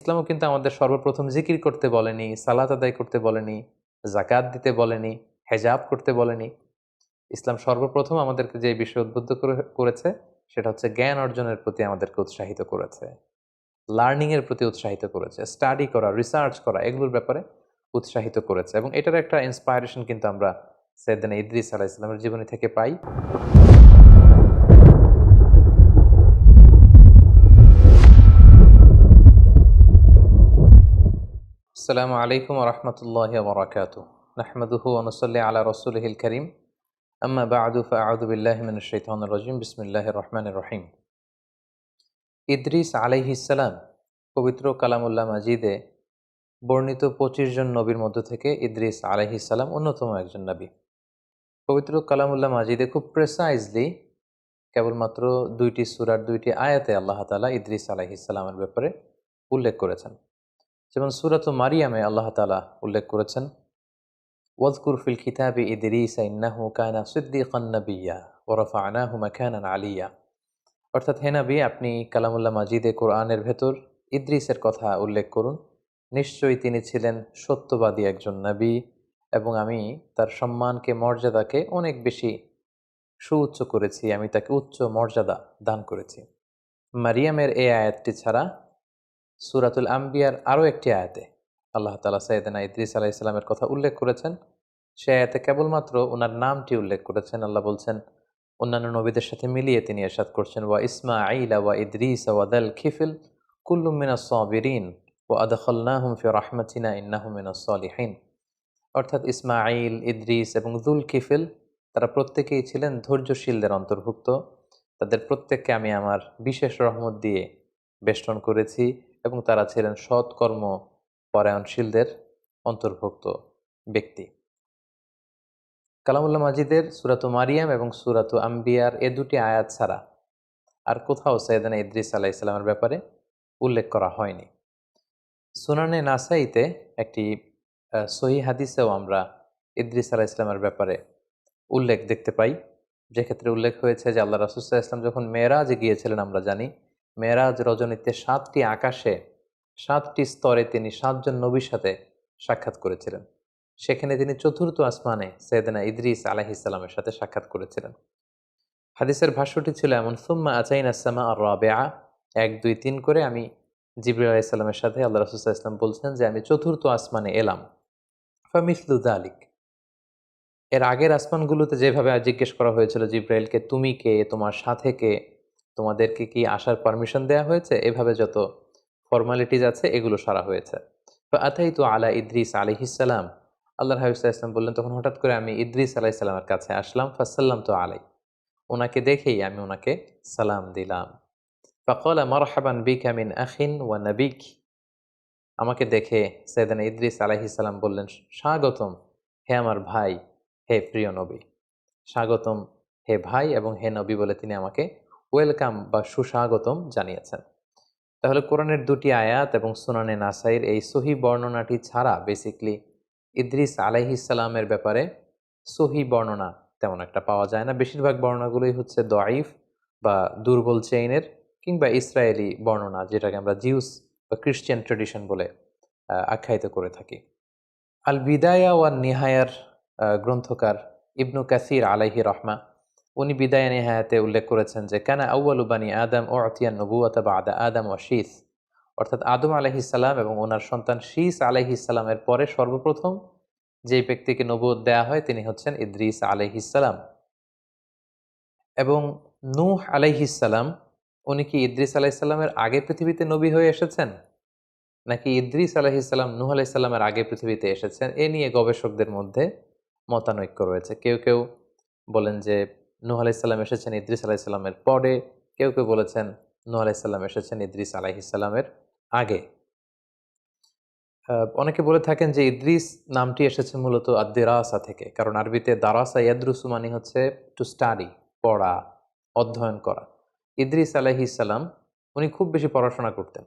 ইসলামও কিন্তু আমাদের সর্বপ্রথম জিকির করতে বলেনি, সালাত আদায় করতে বলেনি, জাকাত দিতে বলেনি, হেজাব করতে বলেনি। ইসলাম সর্বপ্রথম আমাদেরকে যে বিষয়ে উদ্বুদ্ধ করেছে সেটা হচ্ছে জ্ঞান অর্জনের প্রতি আমাদেরকে উৎসাহিত করেছে, লার্নিং এর প্রতি উৎসাহিত করেছে, স্টাডি করা, রিসার্চ করা, এগুলোর ব্যাপারে উৎসাহিত করেছে। এবং এটার একটা ইন্সপায়ারেশন কিন্তু আমরা সাইয়েদনা ইদ্রিস আলাইহিস সালামের জীবনী থেকে পাই। আসসালামু আলাইকুম ওয়া রাহমাতুল্লাহি ওয়া বারাকাতুহু। নাহমাদুহু ওয়া নুসাল্লি আলা রাসূলিহিল কারীম। আম্মা বা'দু ফাআউযু বিল্লাহি মিনাশ শাইতানির রাজীম। বিসমিল্লাহির রহমানির রহিম। ইদ্রিস আলাইহিস সালাম পবিত্র কালামুল্লাহ মাজিদে বর্ণিত 25 জন নবীর মধ্য থেকে ইদ্রিস আলাইহিস সালাম অন্যতম একজন নবী। পবিত্র কালামুল্লাহ মাজিদে খুব প্রেসাইজলি কেবলমাত্র 2টি সূরার 2টি আয়াতে আল্লাহ তাআলা ইদ্রিস আলাইহিস সালামের ব্যাপারে উল্লেখ করেছেন। যেমন সূরাত মারিয়ামে আল্লাহ তাআলা উল্লেখ করেছেন, ওয়াযকুর ফিল কিতাবি ইদ্রিস ইন্নাহু কানা সিদ্দীকান নাবিয়্যা ওয়া রাফা'নাহু মাকানান আলিয়্যা। অর্থাৎ হে নবী, আপনি কালামুল্লাহ মাজিদে কোরআনের ভেতর ইদ্রিসের কথা উল্লেখ করুন। নিশ্চয়ই তিনি ছিলেন সত্যবাদী একজন নবী এবং আমি তার সম্মানকে, মর্যাদাকে অনেক বেশি সুউচ্চ করেছি, আমি তাকে উচ্চ মর্যাদা দান করেছি। মারিয়ামের এই আয়াতটি ছাড়া সূরাতুল আম্বিয়ার আরও একটি আয়াতে আল্লাহ তাআলা সাইয়েদনা ইদ্রিস আলাইহিস সালামের কথা উল্লেখ করেছেন। সে আয়াতে কেবলমাত্র ওনার নামটি উল্লেখ করেছেন। আল্লাহ বলছেন, অন্যান্য নবীদের সাথে মিলিয়ে তিনি ইরশাদ করছেন, ওয়া ইসমাঈলা ওয়া ইদ্রিস ওয়া দাল কিফল কুল্লুম মিনাস সাবিরিন ওয়া আদখালনাহুম ফি রাহমাতিনা ইন্নাহুম মিনাস সালিহিন। অর্থাৎ ইসমাঈল, ইদ্রিস এবং যুল কিফল তারা প্রত্যেকেই ছিলেন ধৈর্যশীলদের অন্তর্ভুক্ত। তাদের প্রত্যেককে আমি আমার বিশেষ রহমত দিয়ে বেষ্টন করেছি এবং তারা ছিলেন সৎকর্ম পরায়ণশীলদের অন্তর্ভুক্ত ব্যক্তি। কালামুল্লাহ মাজিদের সূরাতু মারিয়াম এবং সূরাতু আম্বিয়ার এ দুটি আয়াত ছাড়া আর কোথাও সাইয়েদনা ইদ্রিস আলাইহিস সালামের ব্যাপারে উল্লেখ করা হয়নি। সুনানে নাসাইতে একটি সহিহ হাদিসেও আমরা ইদ্রিস আলাইহিস সালামের ব্যাপারে উল্লেখ দেখতে পাই, যেক্ষেত্রে উল্লেখ হয়েছে যে আল্লাহ রাসূল সাল্লাল্লাহু আলাইহি ওয়াসাল্লাম যখন মেরাজে গিয়েছিলেন, আমরা জানি মেরাজ রজনীতে 7টি আকাশে 7টি স্তরে তিনি 7 জন নবীর সাথে সাক্ষাৎ করেছিলেন। সেখানে তিনি চতুর্থ আসমানে সাইয়েদনা ইদ্রিস আলাইহিস সালামের সাথে সাক্ষাৎ করেছিলেন। হাদিসের ভাষ্যটি ছিল এমন, সুম্মা আতাইনা সামা আর রাবিআ, 1 2 3 করে আমি জিবরিল আলাইহিস সালামের সাথে আল্লাহ রাসূল সাল্লাল্লাহু আলাইহি ওয়াসাল্লাম বলছেন যে আমি চতুর্থ আসমানে এলাম। ফামিসলু যালিক, এর আগের আসমানগুলোতে যেভাবে জিজ্ঞেস করা হয়েছিল জিব্রাইলকে, তুমি কে, তোমার সাথে কে, তোমাদেরকে কি আসার পারমিশন দেওয়া হয়েছে, এভাবে যত ফর্মালিটিজ আছে এগুলো সারা হয়েছে। ফাআতাইতু আলা ইদ্রিস আলাইহিস সালাম, আল্লাহর হাবিব সাল্লাল্লাহু আলাইহি ওয়াসাল্লাম বললেন, তখন হঠাৎ করে আমি ইদ্রিস আলাইহিস সালামের কাছে আসলাম। ফাসাল্লামতু আলাই, ওনাকে দেখেই আমি ওনাকে সালাম দিলাম। ফাকালা মারহাবান বিকা মিন আখিন ওয়া নাবিক, আমাকে দেখে সাইয়েদনা ইদ্রিস আলাইহিস সালাম বললেন, স্বাগতম হে আমার ভাই, হে প্রিয় নবী। স্বাগতম হে ভাই এবং হে নবী বলে তিনি আমাকে ওয়েলকাম বা সুস্বাগতম জানিয়েছেন। তাহলে কোরআনের 2টি আয়াত এবং সুনানে নাসাইর এই সহি বর্ণনাটি ছাড়া বেসিকলি ইদ্রিস আলাইহিস সালামের ব্যাপারে সহি বর্ণনা তেমন একটা পাওয়া যায় না। বেশিরভাগ বর্ণনাগুলোই হচ্ছে দঈফ বা দুর্বল চেইনের কিংবা ইসরায়েলি বর্ণনা, যেটাকে আমরা জিউস বা ক্রিশ্চিয়ান ট্রেডিশন বলে আখ্যায়িত করে থাকি। আল বিদায়া ওয়ান নিহায়ার গ্রন্থকার ইবনু কাসির আলাইহি রহমা, উনি বিদায়া নিহায়াতে উল্লেখ করেছেন যে কানা আউয়ালু বানি আদম উ'তিয়ান নবুওয়াতা বা'দা আদম ওয়া শীস, অর্থাৎ আদম আলাইহিস সালাম এবং ওনার সন্তান শীস আলাইহিস সালামের পরে সর্বপ্রথম যে ব্যক্তিকে নবুয়ত দেয়া হয় তিনি হচ্ছেন ইদ্রিস আলাইহিস সালাম। এবং নূহ আলাইহিস সালাম, উনি কি ইদ্রিস আলাইহিস সালামের আগে পৃথিবীতে নবী হয়ে এসেছেন, নাকি ইদ্রিস আলাইহিস সালাম নূহ আলাইহিস সালামের আগে পৃথিবীতে এসেছেন, এ নিয়ে গবেষকদের মধ্যে মতানৈক্য রয়েছে। কেউ কেউ বলেন যে নূহ আলাইহিস সালাম এসেছেন ইদ্রিস আলাইহিস সালামের পরে, কেউ কেউ বলেছেন নূহ আলাইহিস সালাম এসেছেন ইদ্রিস আলাইহিস সালামের আগে। অনেকে বলে থাকেন যে ইদ্রিস নামটি এসেছে মূলত আদ-দিরাসা থেকে, কারণ আরবিতে দারাসা ইয়াদরুসু মানে হচ্ছে টু স্টাডি, পড়া, অধ্যয়ন করা। ইদ্রিস আলাইহিস সালাম উনি খুব বেশি পড়াশোনা করতেন।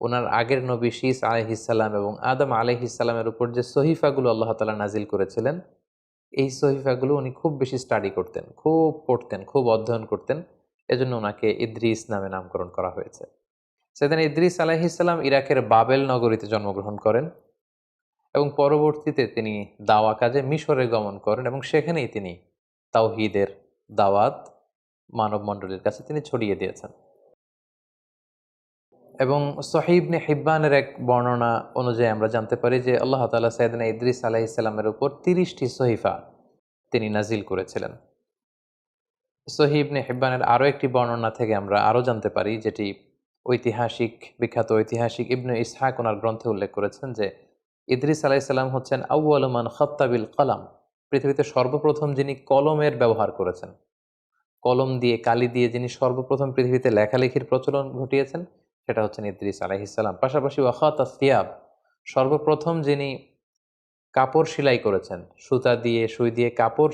ওনার আগের নবী শীস আলাইহিস সালাম এবং আদম আলাইহিস সালামের উপর যে সহিফাগুলো আল্লাহ তাআলা নাজিল করেছিলেন, এই সহিফাগুলো উনি খুব বেশি স্টাডি করতেন, খুব পড়তেন, খুব অধ্যয়ন করতেন। এজন্য ওনাকে ইদ্রিস নামে নামকরণ করা হয়েছে। সাইয়েদনা ইদ্রিস আলাইহিস সালাম ইরাকের বাবেল নগরীতে জন্মগ্রহণ করেন এবং পরবর্তীতে তিনি দাওয়া কাজে মিশরে গমন করেন এবং সেখানেই তিনি তাওহীদের দাওয়াত মানব মণ্ডলীর কাছে তিনি ছড়িয়ে দিয়েছেন। এবং সহিহ ইবনে হিব্বানের এক বর্ণনা অনুযায়ী আমরা জানতে পারি যে আল্লাহ তাআলা সাইয়েদনা ইদ্রিস আলাইহিস সালামের উপর 30টি সহিফা তিনি নাজিল করেছিলেন। সহিহ ইবনে হিব্বানের আরও একটি বর্ণনা থেকে আমরা আরও জানতে পারি, যেটি বিখ্যাত ঐতিহাসিক ইবনে ইসহাক ওনার গ্রন্থে উল্লেখ করেছেন যে ইদ্রিস আলাইহিস সালাম হচ্ছেন আউয়ালু মান খাত্তা বিল কলাম, পৃথিবীতে সর্বপ্রথম যিনি কলমের ব্যবহার করেছেন, কলম দিয়ে কালি দিয়ে যিনি সর্বপ্রথম পৃথিবীতে লেখালেখির প্রচলন ঘটিয়েছেন সেটা হচ্ছেন ইদ্রিস আলাইহিস সালাম। পাশাপাশি ওয়াখাতাস সিয়াব, সর্বপ্রথম যিনি কাপড় সেলাই করেছেন, সুতা দিয়ে সুই দিয়ে কাপড়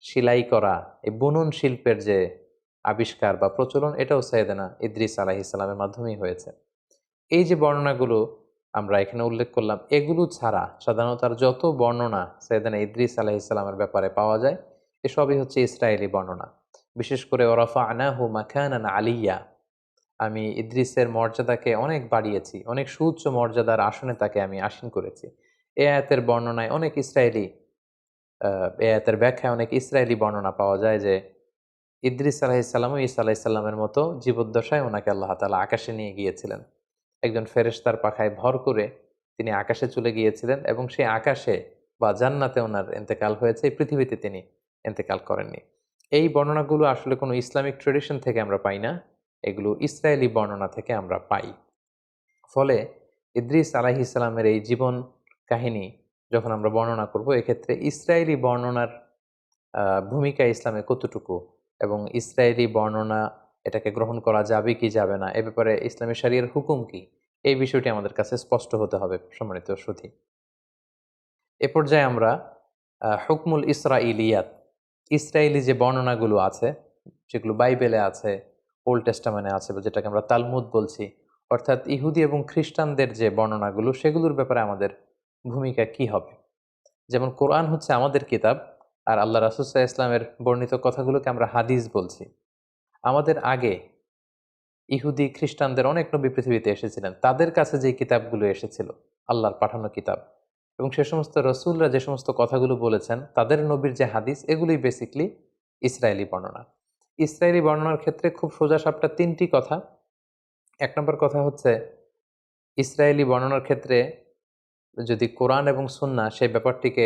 সেলাই করা, এই বুনন শিল্পের যে আবিষ্কার বা প্রচলন, এটাও সাইয়েদনা ইদ্রিস আলাইহিস সালামের মাধ্যমেই হয়েছে। এই যে বর্ণনাগুলো আমরা এখানে উল্লেখ করলাম, এগুলো ছাড়া সাধারণত আর যত বর্ণনা সাইয়েদনা ইদ্রিস আলাইহিস সালামের ব্যাপারে পাওয়া যায় এসবই হচ্ছে ইসরায়েলি বর্ণনা। বিশেষ করে ওরাফা'নাহু মাকানান আলিয়্যা, আমি ইদ্রিসের মর্যাদাকে অনেক বাড়িয়েছি, অনেক সুউচ্চ মর্যাদার আসনে তাকে আমি আসীন করেছি। এ আয়াতের বর্ণনায় অনেক ইসরায়েলি এ আয়াতের ব্যাখ্যায় অনেক ইসরায়েলি বর্ণনা পাওয়া যায় যে ইদ্রিস আলাইহিস সালাম ও ঈসা আলাইহিস সালামের মতো জীবদ্দশায় ওনাকে আল্লাহ তাআলা আকাশে নিয়ে গিয়েছিলেন। একজন ফেরেশতার পাখায় ভর করে তিনি আকাশে চলে গিয়েছিলেন এবং সেই আকাশে বা জান্নাতে ওনার ইন্তেকাল হয়েছে, এই পৃথিবীতে তিনি ইন্তেকাল করেননি। এই বর্ণনাগুলো আসলে কোনো ইসলামিক ট্রেডিশন থেকে আমরা পাই না, এগুলো ইসরায়েলি বর্ণনা থেকে আমরা পাই। ফলে ইদ্রিস আলাইহিস সালামের এই জীবন কাহিনী যখন আমরা বর্ণনা করব, এক্ষেত্রে ইসরায়েলি বর্ণনার ভূমিকা ইসলামে কতটুকু এবং ইসরায়েলি বর্ণনা এটাকে গ্রহণ করা যাবে কি যাবে না, এ ব্যাপারে ইসলামী শরিয়ার হুকুম কি, এই বিষয়টি আমাদের কাছে স্পষ্ট হতে হবে সম্মানিত সুধী। এ পর্যায়ে আমরা হুকমুল ইসরাইলিয়াত, ইসরায়েলি যে বর্ণনাগুলো আছে, যেগুলো বাইবেলে আছে, ওল্ড টেস্টামেন্টে আছে, বা যেটাকে আমরা তালমুদ বলছি, অর্থাৎ ইহুদি এবং খ্রিস্টানদের যে বর্ণনাগুলো, সেগুলোর ব্যাপারে আমাদের ভূমিকা কি হবে। যেমন কোরআন হচ্ছে আমাদের কিতাব, আর আল্লাহ রাসূল সাল্লাল্লাহু আলাইহি ওয়াসাল্লামের বর্ণিত কথাগুলোকে আমরা হাদিস বলছি। আমাদের আগে ইহুদি খ্রিস্টানদের অনেক নবী পৃথিবীতে এসেছিলেন, তাদের কাছে যে কিতাবগুলো এসেছিল আল্লাহর পাঠানো কিতাব, এবং সে সমস্ত রসুলরা যে সমস্ত কথাগুলো বলেছেন, তাদের নবীর যে হাদিস, এগুলোই বেসিকলি ইসরায়েলি বর্ণনা। ইসরায়েলি বর্ণনার ক্ষেত্রে খুব সোজাসাপটা 3টি কথা। 1 নম্বর কথা হচ্ছে, ইসরায়েলি বর্ণনার ক্ষেত্রে যদি কোরআন এবং সুন্নাহ সেই ব্যাপারটিকে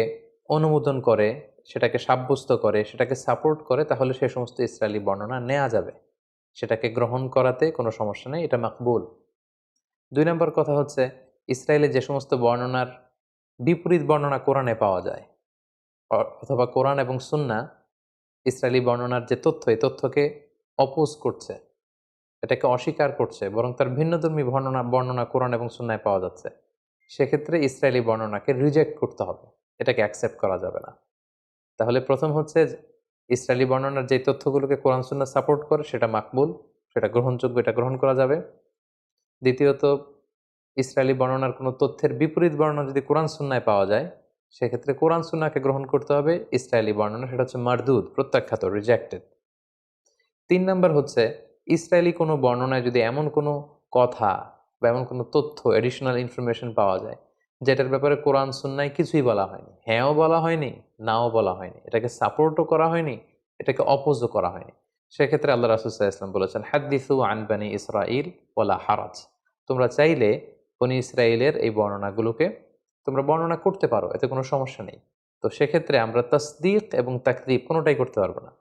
অনুমোদন করে, সেটাকে সাব্যস্ত করে, সেটাকে সাপোর্ট করে, তাহলে সে সমস্ত ইসরায়েলি বর্ণনা নেওয়া যাবে, সেটাকে গ্রহণ করাতে কোনো সমস্যা নেই, এটা মাকবুল। 2 নম্বর কথা হচ্ছে, ইসরায়েলে যে সমস্ত বর্ণনার বিপরীত বর্ণনা কোরআনে পাওয়া যায়, অথবা কোরআন এবং সুন্নাহ ইসরায়েলি বর্ণনার যে তথ্য, এই তথ্যকে অপোজ করছে, এটাকে অস্বীকার করছে, বরং তার ভিন্নধর্মী বর্ণনা কোরআন এবং সুন্নায় পাওয়া যাচ্ছে, সেক্ষেত্রে ইসরায়েলি বর্ণনাকে রিজেক্ট করতে হবে, এটাকে অ্যাকসেপ্ট করা যাবে না। তাহলে প্রথম হচ্ছে, ইসরায়েলি বর্ণনার যে তথ্যগুলোকে কোরআন সুন্নাহ সাপোর্ট করে সেটা মাকবুল, সেটা গ্রহণযোগ্য, এটা গ্রহণ করা যাবে। দ্বিতীয়ত, ইসরায়েলি বর্ণনার কোনো তথ্যের বিপরীত বর্ণনা যদি কোরআন সুন্নায় পাওয়া যায়, সেক্ষেত্রে কোরআন সুন্নাহকে গ্রহণ করতে হবে, ইসরায়েলি বর্ণনা সেটা হচ্ছে মারদুদ, প্রত্যাখ্যাত, রিজেক্টেড। 3 নম্বর হচ্ছে, ইসরায়েলি কোনো বর্ণনায় যদি এমন কোনো কথা বা এমন কোনো তথ্য, এডিশনাল ইনফরমেশন পাওয়া যায়, যেটার ব্যাপারে কোরআন সুন্নায় কিছুই বলা হয়নি, হ্যাঁও বলা হয়নি, নাও বলা হয়নি, এটাকে সাপোর্টও করা হয়নি, এটাকে অপোজও করা হয়নি, সেক্ষেত্রে আল্লাহ রাসূল সাল্লাল্লাহু আলাইহি ওয়াসাল্লাম বলেছেন, হাদ্দিসু আন বানি ইসরাঈল ওয়ালা হারাজ, তোমরা চাইলে বনি ইসরায়েলের এই বর্ণনাগুলোকে তোমরা বর্ণনা করতে পারো, এতে কোনো সমস্যা নেই। তো সেক্ষেত্রে আমরা তাসদীক এবং তাকযীব কোনোটাই করতে পারবো না।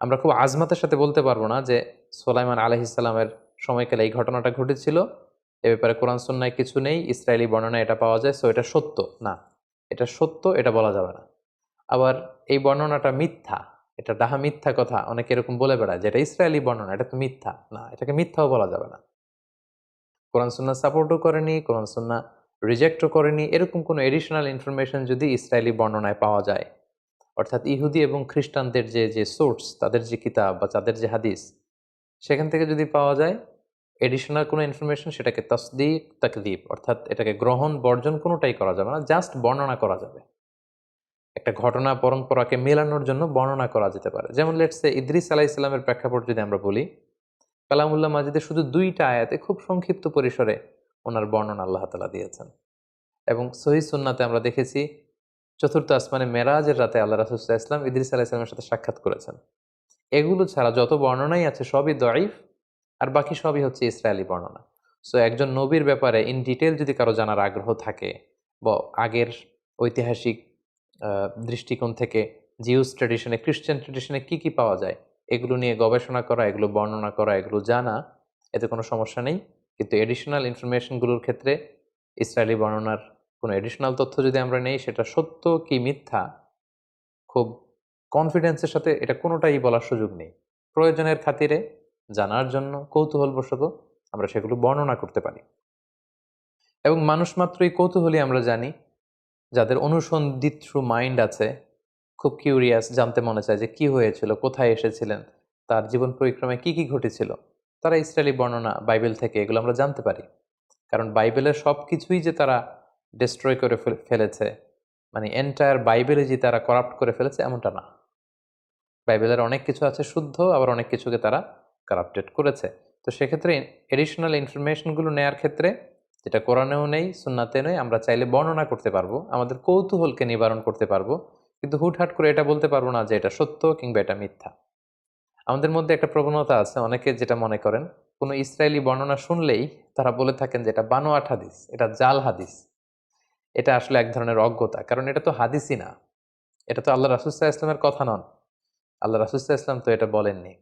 আমরা খুব আজমাতের সাথে বলতে পারবো না যে সুলাইমান আলাইহিস সালামের সময়কালে এই ঘটনাটা ঘটেছিল, এ ব্যাপারে কোরআন সুন্নায় কিছু নেই, ইসরায়েলি বর্ণনায় এটা পাওয়া যায়, সো এটা সত্য না, এটা সত্য, এটা বলা যাবে না। আবার এই বর্ণনাটা মিথ্যা, এটা ডাহা মিথ্যা কথা অনেকে এরকম বলে বেড়ায় যে এটা ইসরায়েলি বর্ণনা, এটা তো মিথ্যা না, এটাকে মিথ্যাও বলা যাবে না। কোরআন সুন্নাহ সাপোর্টও করেনি, কোরআন সুন্নাহ রিজেক্টও করেনি, এরকম কোনো এডিশনাল ইনফরমেশন যদি ইসরায়েলি বর্ণনায় পাওয়া যায়, অর্থাৎ ইহুদি এবং খ্রিস্টানদের যে সোর্স, তাদের যে কিতাব বা তাদের যে হাদিস, সেখান থেকে যদি পাওয়া যায় এডিশনাল কোনো ইনফরমেশন, সেটাকে তাসদীক তাকযীব, অর্থাৎ এটাকে গ্রহণ বর্জন কোনোটাই করা যাবে না, জাস্ট বর্ণনা করা যাবে। একটা ঘটনা পরম্পরাকে মেলানোর জন্য বর্ণনা করা যেতে পারে। যেমন লেটস সে ইদ্রিস আলাইহিস সালামের প্রেক্ষাপট যদি আমরা বলি, কালামুল্লাহ মাজিদে শুধু 2টা আয়াতে খুব সংক্ষিপ্ত পরিসরে ওনার বর্ণনা আল্লাহ তাআলা দিয়েছেন। এবং সহিহ সুন্নাতে আমরা দেখেছি চতুর্থ আসমানে মেরাজের রাতে আল্লাহ রাসূল সাল্লাল্লাহু আলাইহি ওয়াসাল্লাম ইদ্রিস আলাইহিস সালামের সাথে সাক্ষাৎ করেছেন। এগুলো ছাড়া যত বর্ণনাই আছে সবই দঈফ, আর বাকি সবই হচ্ছে ইসরায়েলি বর্ণনা। সো একজন নবীর ব্যাপারে ইন ডিটেইল যদি কারো জানার আগ্রহ থাকে বা আগের ঐতিহাসিক দৃষ্টিকোণ থেকে জিউস ট্র্যাডিশনে, খ্রিস্টান ট্র্যাডিশনে কি পাওয়া যায় এগুলো নিয়ে গবেষণা করা, এগুলো বর্ণনা করা, এগুলো জানা, এতে কোনো সমস্যা নেই। কিন্তু এডিশনাল ইনফরমেশনগুলোর ক্ষেত্রে ইসরায়েলি বর্ণনার কোনো এডিশনাল তথ্য যদি আমরা নেই, সেটা সত্য কি মিথ্যা খুব কনফিডেন্সের সাথে এটা কোনোটাই বলার সুযোগ নেই। প্রয়োজনের খাতিরে জানার জন্য কৌতূহলবশত আমরা সেগুলো বর্ণনা করতে পারি। এবং মানুষ মাত্রই কৌতূহলী আমরা জানি, যাদের অনুসন্ধিৎসু মাইন্ড আছে, খুব কিউরিয়াস, জানতে মনে চায় যে কি হয়েছিল, কোথায় এসেছিলেন, তার জীবন পরিক্রমায় কি ঘটেছিল, তারা ইসরায়েলি বর্ণনা বাইবেল থেকে এগুলো আমরা জানতে পারি। কারণ বাইবেলের সব কিছুই যে তারা ডিস্ট্রয় করে ফেলেছে, মানে এন্টায়ার বাইবেলে যে তারা করাপ্ট করে ফেলেছে এমনটা না। বাইবেলের অনেক কিছু আছে শুদ্ধ, আবার অনেক কিছুকে তারা কারাপ্টেড করেছে। তো সেক্ষেত্রে এডিশনাল ইনফরমেশনগুলো নেয়ার ক্ষেত্রে, যেটা কোরআনেও নেই সুন্নাতে নেই, আমরা চাইলে বর্ণনা করতে পারবো, আমাদের কৌতূহলকে নিবারণ করতে পারবো, কিন্তু হুটহাট করে এটা বলতে পারবো না যে এটা সত্য কিংবা এটা মিথ্যা। আমাদের মধ্যে একটা প্রবণতা আছে, অনেকে যেটা মনে করেন কোনো ইসরায়েলি বর্ণনা শুনলেই তারা বলে থাকেন যে এটা বানোয়াট হাদিস, এটা জাল হাদিস। এটা আসলে এক ধরনের অজ্ঞতা, কারণ এটা তো হাদিসই না, এটা তো আল্লাহ রাসূল সাল্লাল্লাহু আলাইহি ওয়াসাল্লামের কথা নন, আল্লাহ রাসূল সাল্লাল্লাহু আলাইহি ওয়াসাল্লাম তো এটা বলেননি।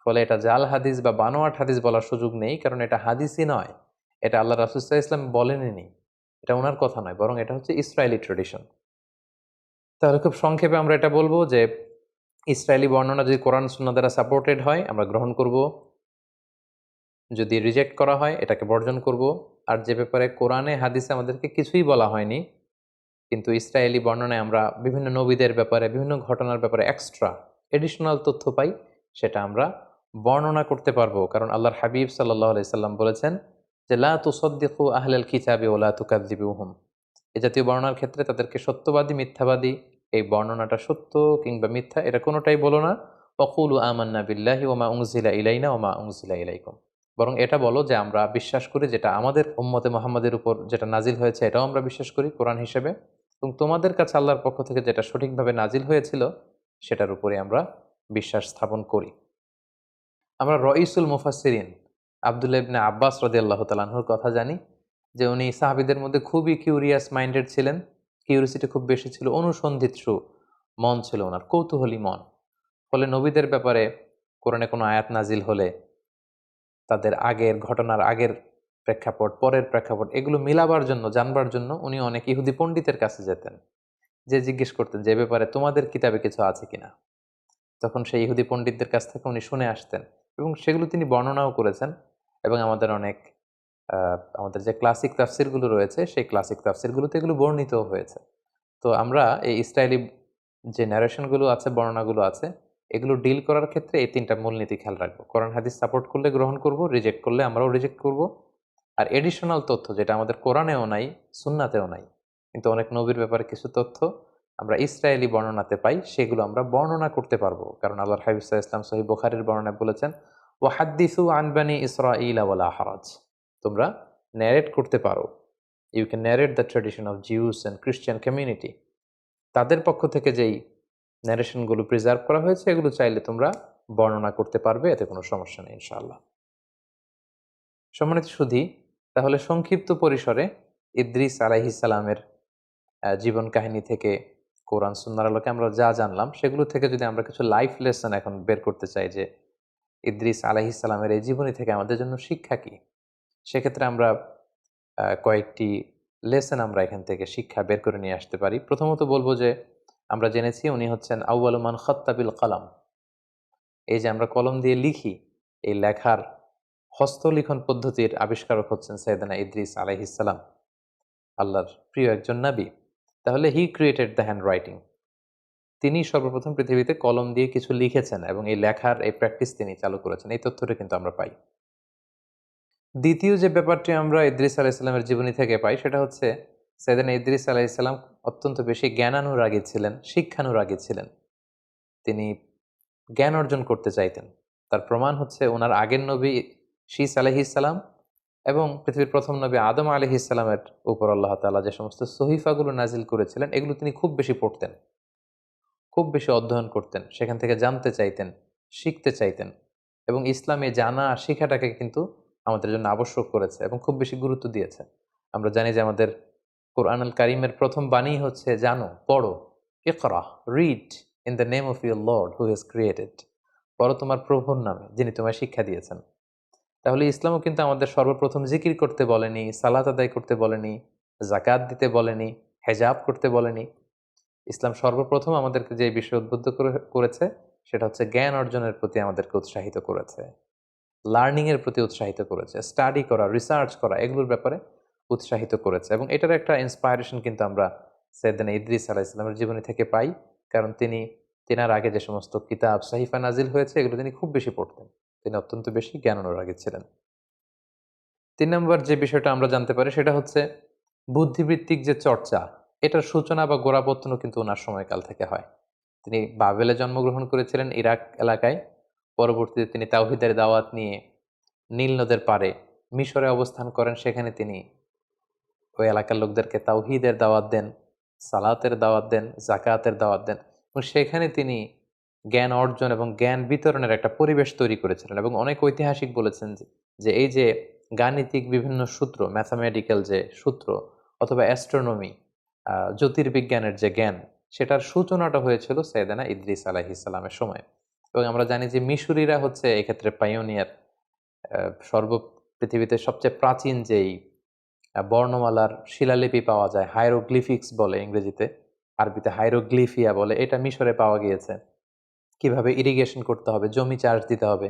ফলে এটা জাল হাদিস বা বানোয়াট হাদিস বলার সুযোগ নেই, কারণ এটা হাদিসই নয়, এটা আল্লাহ রাসূল সাল্লাল্লাহু আলাইহি ওয়াসাল্লাম বলেননি, এটা ওনার কথা নয়, বরং এটা হচ্ছে ইসরায়েলি ট্রেডিশন। তাহলে খুব সংক্ষেপে আমরা এটা বলবো যে ইসরায়েলি বর্ণনা যদি কোরআন সুন্নাহ দ্বারা সাপোর্টেড হয় আমরা গ্রহণ করব, যদি রিজেক্ট করা হয় এটাকে বর্জন করব। আর যে ব্যাপারে কোরআনে হাদিসে আমাদেরকে কিছুই বলা হয়নি, কিন্তু ইসরায়েলি বর্ণনায় আমরা বিভিন্ন নবীদের ব্যাপারে, বিভিন্ন ঘটনার ব্যাপারে এক্সট্রা এডিশনাল তথ্য পাই, সেটা আমরা বর্ণনা করতে পারবো। কারণ আল্লাহর হাবিব সাল্লাল্লাহু আলাইহি সাল্লাম বলেছেন যে লা তুসাদ্দিকু আহলাল কিতাবি ওয়া লা তুকাযযিবুহুম, এই জাতীয় বর্ণনার ক্ষেত্রে তাদেরকে সত্যবাদী মিথ্যাবাদী, এই বর্ণনাটা সত্য কিংবা মিথ্যা এটা কোনোটাই বলো না। ওয়াকুলু আমান্না বিল্লাহি ওয়া মা উনজিলা ইলাইনা ওয়া মা উনজিলা ইলাইকুম, বরং এটা বলো যে আমরা বিশ্বাস করি যেটা আমাদের উম্মতে মুহাম্মাদের উপর যেটা নাজিল হয়েছে এটাও আমরা বিশ্বাস করি কোরআন হিসেবে, এবং তোমাদের কাছে আল্লাহর পক্ষ থেকে যেটা সঠিকভাবে নাজিল হয়েছিল সেটার উপরে আমরা বিশ্বাস স্থাপন করি। আমরা রঈসুল মুফাসসিরিন আব্দুল্লাহ ইবনে আব্বাস রাদিয়াল্লাহু তাআলা আনহুর কথা জানি যে উনি সাহাবীদের মধ্যে খুবই কিউরিয়াস মাইন্ডেড ছিলেন, কিউরিয়াসিটি খুব বেশি ছিল, অনুসন্ধিৎসু মন ছিল ওনার, কৌতূহলী মন। ফলে নবীদের ব্যাপারে কোরআনে কোনো আয়াত নাজিল হলে তাদের আগের ঘটনার আগের প্রেক্ষাপট, পরের প্রেক্ষাপট এগুলো মিলাবার জন্য, জানবার জন্য উনি অনেক ইহুদি পণ্ডিতের কাছে যেতেন, যে জিজ্ঞেস করতেন যে ব্যাপারে তোমাদের কিতাবে কিছু আছে কিনা। তখন সেই ইহুদি পণ্ডিতদের কাছ থেকে উনি শুনে আসতেন এবং সেগুলো তিনি বর্ণনাও করেছেন। এবং আমাদের অনেক আমাদের যে ক্লাসিক তাফসিরগুলো রয়েছে সেই ক্লাসিক তাফসিরগুলোতে এগুলো বর্ণিতও হয়েছে। তো আমরা এই ইসরায়েলি যে ন্যারেশনগুলো আছে, বর্ণনাগুলো আছে, এগুলো ডিল করার ক্ষেত্রে এই 3টা মূলনীতি খেয়াল রাখবো। কোরআন হাদিস সাপোর্ট করলে গ্রহণ করব, রিজেক্ট করলে আমরাও রিজেক্ট করব। আর এডিশনাল তথ্য যেটা আমাদের কোরআনেও নাই, সুন্নাতেও নাই, কিন্তু অনেক নবীর ব্যাপারে কিছু তথ্য আমরা ইসরায়েলি বর্ণনাতে পাই, সেগুলো আমরা বর্ণনা করতে পারবো। কারণ আল্লাহর হাবিব সাল্লাল্লাহু আলাইহি ওয়াসাল্লাম সহিহ বুখারীর বর্ণনায় বলেছেন ওয়াহাদ্দিসু আন বানি ইসরাঈলা ওয়ালা হারাজ, তোমরা ন্যারেট করতে পারো, you can narrate the tradition of Jews and Christian community. তাদের পক্ষ থেকে যেই ন্যারেশনগুলো প্রিজার্ভ করা হয়েছে এগুলো চাইলে তোমরা বর্ণনা করতে পারবে, এতে কোনো সমস্যা নেই ইনশাআল্লাহ। সম্মানিত সুধী, তাহলে সংক্ষিপ্ত পরিসরে ইদ্রিস আলাইহিস সালামের জীবন কাহিনী থেকে কোরআন সুন্নাহর আলোকে আমরা যা জানলাম, সেগুলো থেকে যদি আমরা কিছু লাইফ লেসন এখন বের করতে চাই যে ইদ্রিস আলাইহিস সালামের এই জীবনী থেকে আমাদের জন্য শিক্ষা কি, সেক্ষেত্রে আমরা কয়েকটি লেসন আমরা এখান থেকে শিক্ষা বের করে নিয়ে আসতে পারি। প্রথমত বলবো যে আমরা জেনেছি উনি হচ্ছেন আউয়ালু মান খাত্তা বিল কলম, এই যে আমরা কলম দিয়ে লিখি, এই লেখার হস্তলিখন পদ্ধতির আবিষ্কারক হচ্ছেন সাইয়েদনা ইদ্রিস আলাইহিস সালাম, আল্লাহর প্রিয় একজন নবী। তাহলে হি ক্রিয়েটেড দ্য হ্যান্ড রাইটিং, তিনি সর্বপ্রথম পৃথিবীতে কলম দিয়ে কিছু লিখেছেন এবং এই লেখার এই প্র্যাকটিস তিনি চালু করেছেন, এই তথ্যটা কিন্তু আমরা পাই। দ্বিতীয় যে ব্যাপারটি আমরা ইদ্রিস আলাইহিস সালামের জীবনী থেকে পাই সেটা হচ্ছে সাইয়েদনা ইদ্রিস আলাইহিস সালাম অত্যন্ত বেশি জ্ঞানানুরাগী ছিলেন, শিক্ষানুরাগী ছিলেন। তিনি জ্ঞান অর্জন করতে চাইতেন, তার প্রমাণ হচ্ছে ওনার আগের নবী শীস আলাইহিস সালাম এবং পৃথিবীর প্রথম নবী আদম আলাইহিস সালামের উপর আল্লাহ তাআলা যে সমস্ত সহিফাগুলো নাজিল করেছিলেন এগুলো তিনি খুব বেশি পড়তেন, খুব বেশি অধ্যয়ন করতেন, সেখান থেকে জানতে চাইতেন, শিখতে চাইতেন এবং ইসলামে জানা শিখাটাকে কিন্তু আমাদের জন্য আবশ্যক করেছে এবং খুব বেশি গুরুত্ব দিয়েছে। আমরা জানি যে আমাদের কোরআনুল কারীমের প্রথম বাণী হচ্ছে জানো, পড়ো, ইকরা, read in the name of your lord who has created. পড়ো তোমার প্রভুর নামে যিনি তোমায় শিক্ষা দিয়েছেন। তাহলে ইসলামও কিন্তু আমাদের সর্বপ্রথম জিকির করতে বলেনি, সালাত আদায় করতে বলেনি, জাকাত দিতে বলেনি, হেজাব করতে বলেনি। ইসলাম সর্বপ্রথম আমাদেরকে যে বিষয়ে উদ্বুদ্ধ করেছে সেটা হচ্ছে জ্ঞান অর্জনের প্রতি আমাদেরকে উৎসাহিত করেছে, লার্নিং এর প্রতি উৎসাহিত করেছে, স্টাডি করা, রিসার্চ করা, এগুলোর ব্যাপারে উৎসাহিত করেছে। এবং এটার একটা ইন্সপায়ারেশন কিন্তু আমরা সাইয়েদনা ইদ্রিস আলাইহিস সালামের জীবনী থেকে পাই, কারণ তিনার আগে যে সমস্ত কিতাব সাহিফা নাজিল হয়েছে এগুলো তিনি খুব বেশি পড়তেন, তিনি অত্যন্ত বেশি জ্ঞান অনুরাগী ছিলেন। ৩ নম্বর যে বিষয়টা আমরা জানতে পারি সেটা হচ্ছে বুদ্ধিবৃত্তিক যে চর্চা, এটার সূচনা বা গোড়াপত্তনও কিন্তু ওনার সময়কাল থেকে হয়। তিনি বাবেলে জন্মগ্রহণ করেছিলেন, ইরাক এলাকায়। পরবর্তীতে তিনি তাওহীদের দাওয়াত নিয়ে নীল নদের পাড়ে মিশরে অবস্থান করেন। সেখানে তিনি ওই এলাকার লোকদেরকে তাওহীদের দাওয়াত দেন, সালাতের দাওয়াত দেন, জাকাতের দাওয়াত দেন এবং সেখানে তিনি জ্ঞান অর্জন এবং জ্ঞান বিতরণের একটা পরিবেশ তৈরি করেছিলেন। এবং অনেক ঐতিহাসিক বলেছেন যে এই যে গাণিতিক বিভিন্ন সূত্র, ম্যাথামেটিক্যাল যে সূত্র অথবা অ্যাস্ট্রোনমি, জ্যোতির্বিজ্ঞানের যে জ্ঞান, সেটার সূচনাটা হয়েছিল সাইয়েদনা ইদ্রিস আলাইহিস সালামের সময়। এবং আমরা জানি যে মিশরীরা হচ্ছে এক্ষেত্রে পাইওনিয়ার। পৃথিবীতে সবচেয়ে প্রাচীন যেই বর্ণমালার শিলালিপি পাওয়া যায়, হাইরোগ্লিফিক্স বলে ইংরেজিতে, আরবিতে হাইরোগ্লিফিয়া বলে, এটা মিশরে পাওয়া গিয়েছে। কিভাবে ইরিগেশন করতে হবে, জমি চাষ দিতে হবে,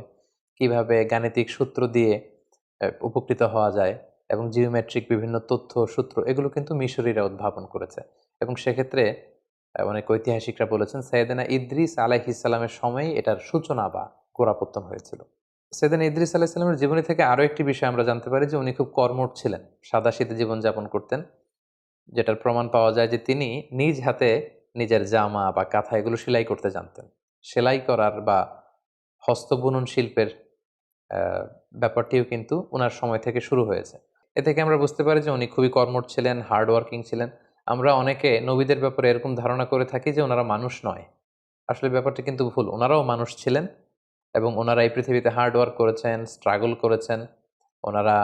কিভাবে গাণিতিক সূত্র দিয়ে উপকৃত হওয়া যায় এবং জিওমেট্রিক বিভিন্ন তথ্য সূত্র, এগুলো কিন্তু মিশরীরা উদ্ভাবন করেছে। এবং সেক্ষেত্রে অনেক ঐতিহাসিকরা বলেছেন সাইয়েদনা ইদ্রিস আলাইহিস সালামের সময় এটার সূচনা বা গোড়াপত্তন হয়েছিল। সাইয়েদনা ইদ্রিস আলাইহিস সালামের জীবনী থেকে আরও একটি বিষয় আমরা জানতে পারি যে উনি খুব কর্মঠ ছিলেন, সাদাসিধে জীবনযাপন করতেন, যেটার প্রমাণ পাওয়া যায় যে তিনি নিজ হাতে নিজের জামা বা কাঁথা এগুলো সেলাই করতে জানতেন। সেলাই করার বা হস্তবুনন শিল্পের ব্যাপারটিও কিন্তু ওনার সময় থেকে শুরু হয়েছে। এ থেকে আমরা বুঝতে পারি যে উনি খুবই কর্মঠ ছিলেন, হার্ড ওয়ার্কিং ছিলেন। আমরা অনেকে নবীদের ব্যাপারে এরকম ধারণা করে থাকি যে ওনারা মানুষ নয়, আসলে ব্যাপারটা কিন্তু ভুল। ওনারাও মানুষ ছিলেন এবং ওনারা এই পৃথিবীতে হার্ড ওয়ার্ক করেছেন, স্ট্রাগল করেছেন। ওনারা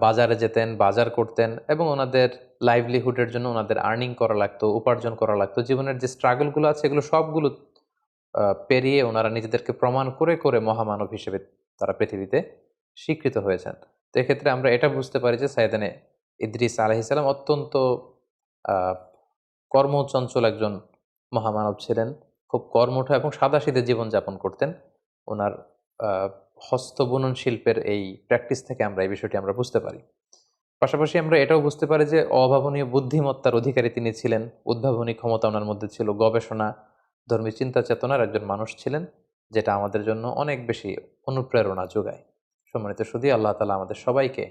বাজারে যেতেন, বাজার করতেন এবং ওনাদের লাইভলিহুডের জন্য ওনাদের আর্নিং করা লাগতো, উপার্জন করা লাগতো। জীবনের যে স্ট্রাগলগুলো আছে এগুলো সবগুলো পেরিয়ে ওনারা নিজেদেরকে প্রমাণ করে করে মহামানব হিসেবে তারা পৃথিবীতে স্বীকৃত হয়েছেন। তো এক্ষেত্রে আমরা এটা বুঝতে পারি যে সাইয়েদনা ইদ্রিস আলাইহিস সালাম অত্যন্ত আহ, কর্মচঞ্চল একজন মহামানব ছিলেন, খুব কর্মঠ এবং সাদাসিধে জীবনযাপন করতেন। ওনার হস্তবুনন শিল্পের এই প্র্যাকটিস থেকে আমরা এই বিষয়টি আমরা বুঝতে পারি। পাশাপাশি আমরা এটাও বুঝতে পারি যে অভাবনীয় বুদ্ধিমত্তার অধিকারী তিনি ছিলেন, উদ্ভাবনী ক্ষমতা ওনার মধ্যে ছিল, গবেষণা, ধর্মী চিন্তা চেতনার একজন মানুষ ছিলেন, যেটা আমাদের জন্য অনেক বেশি অনুপ্রেরণা যোগায়। সম্মানিত শুধু আল্লাহ তাআলা আমাদের সবাইকে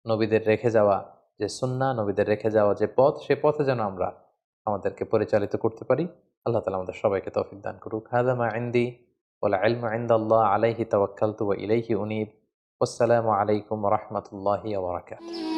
নবীদের রেখে যাওয়া যে সুন্নাহ, নবীদের রেখে যাওয়া যে পথ, সে পথে যেন আমরা আমাদেরকে পরিচালিত করতে পারি। আল্লাহ তাআলা আমাদের সবাইকে তৌফিক দান করুক। হাযা মা ইনদি ওয়াল ইলমু ইনদাল্লাহ আলাইহি তাওয়াক্কালতু ওয়া ইলাইহি উনীব। আসসালামু আলাইকুম ওয়া রাহমাতুল্লাহি ওয়া বারাকাতুহু।